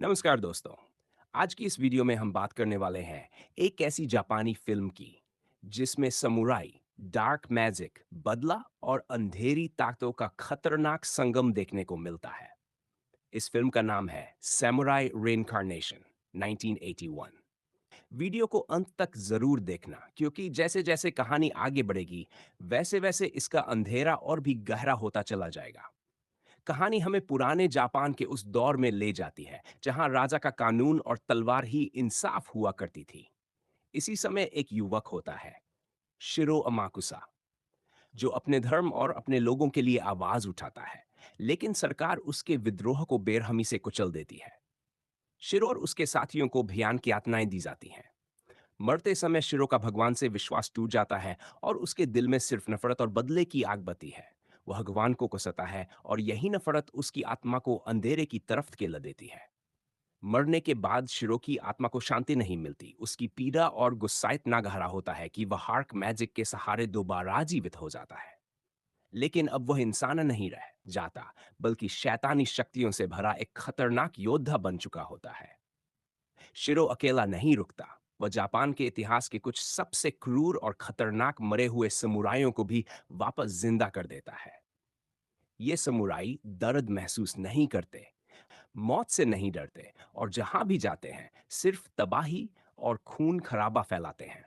नमस्कार दोस्तों। आज की इस वीडियो में हम बात करने वाले हैं एक ऐसी जापानी फिल्म की जिसमें समुराई, डार्क मैजिक, बदला और अंधेरी ताकतों का खतरनाक संगम देखने को मिलता है। इस फिल्म का नाम है सैमुराई रेनकार्नेशन 1981। वीडियो को अंत तक जरूर देखना क्योंकि जैसे जैसे कहानी आगे बढ़ेगी वैसे वैसे इसका अंधेरा और भी गहरा होता चला जाएगा। कहानी हमें पुराने जापान के उस दौर में ले जाती है जहां राजा का कानून और तलवार ही इंसाफ हुआ करती थी। इसी समय एक युवक होता है, शिरो अमाकुसा, जो अपने धर्म और अपने लोगों के लिए आवाज उठाता है, लेकिन सरकार उसके विद्रोह को बेरहमी से कुचल देती है। शिरो और उसके साथियों को भयानक यातनाएं दी जाती हैं। मरते समय शिरो का भगवान से विश्वास टूट जाता है और उसके दिल में सिर्फ नफरत और बदले की आग बती है। वह भगवान को कोसता है और यही नफरत उसकी आत्मा को अंधेरे की तरफ धकेल देती है। मरने के बाद शिरो की आत्मा को शांति नहीं मिलती। उसकी पीड़ा और गुस्सा इतना गहरा होता है कि वह हार्क मैजिक के सहारे दोबारा जीवित हो जाता है। लेकिन अब वह इंसान नहीं रह जाता, बल्कि शैतानी शक्तियों से भरा एक खतरनाक योद्धा बन चुका होता है। शिरो अकेला नहीं रुकता। वह जापान के इतिहास के कुछ सबसे क्रूर और खतरनाक मरे हुए समुराइयों को भी वापस जिंदा कर देता है। ये समुराई दर्द महसूस नहीं करते, मौत से नहीं डरते और जहां भी जाते हैं सिर्फ तबाही और खून खराबा फैलाते हैं।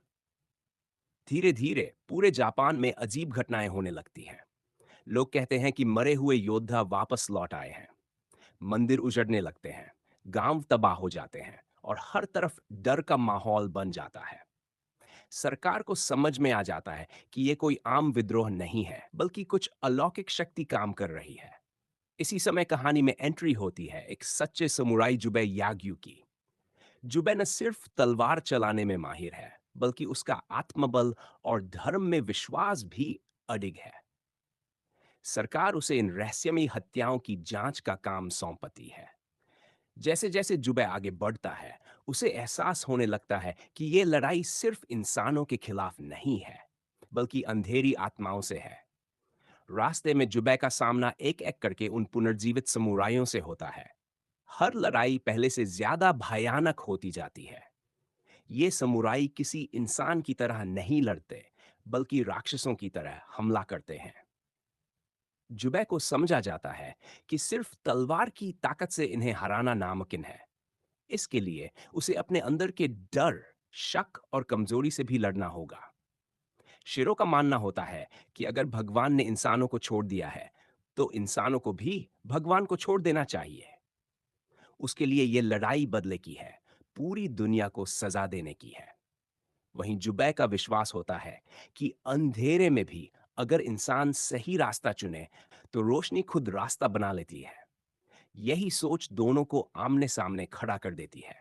धीरे धीरे पूरे जापान में अजीब घटनाएं होने लगती हैं। लोग कहते हैं कि मरे हुए योद्धा वापस लौट आए हैं। मंदिर उजड़ने लगते हैं, गांव तबाह हो जाते हैं और हर तरफ डर का माहौल बन जाता है। सरकार को समझ में आ जाता है कि ये कोई आम विद्रोह नहीं है, बल्कि कुछ अलौकिक शक्ति काम कर रही है। इसी समय कहानी में एंट्री होती है एक सच्चे समुराई जुबे याग्यू की। जुबे न सिर्फ तलवार चलाने में माहिर है, बल्कि उसका आत्मबल और धर्म में विश्वास भी अडिग है। सरकार उसे इन रहस्यमयी हत्याओं की जांच का काम सौंपती है। जैसे जैसे जुबे आगे बढ़ता है, उसे एहसास होने लगता है कि ये लड़ाई सिर्फ इंसानों के खिलाफ नहीं है, बल्कि अंधेरी आत्माओं से है। रास्ते में जुबे का सामना एक एक करके उन पुनर्जीवित समुराइयों से होता है। हर लड़ाई पहले से ज्यादा भयानक होती जाती है। ये समुराई किसी इंसान की तरह नहीं लड़ते, बल्कि राक्षसों की तरह हमला करते हैं। जुबे को समझा जाता है कि सिर्फ तलवार की ताकत से इन्हें हराना नामुमकिन है। इसके लिए उसे अपने अंदर के डर, शक और कमजोरी से भी लड़ना होगा। शिरो का मानना होता है कि अगर भगवान ने इंसानों को छोड़ दिया है, तो इंसानों को भी भगवान को छोड़ देना चाहिए। उसके लिए यह लड़ाई बदले की है, पूरी दुनिया को सजा देने की है। वहीं जुबै का विश्वास होता है कि अंधेरे में भी अगर इंसान सही रास्ता चुने, तो रोशनी खुद रास्ता बना लेती है। यही सोच दोनों को आमने सामने खड़ा कर देती है।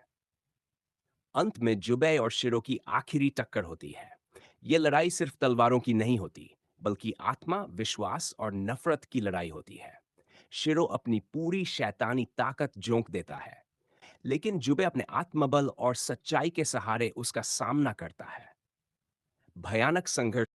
अंत में जुबे और शिरो की आखिरी टक्कर होती है। यह लड़ाई सिर्फ तलवारों की नहीं होती, बल्कि आत्मा, विश्वास और नफरत की लड़ाई होती है। शिरो अपनी पूरी शैतानी ताकत झोंक देता है, लेकिन जुबे अपने आत्मबल और सच्चाई के सहारे उसका सामना करता है। भयानक संघर्ष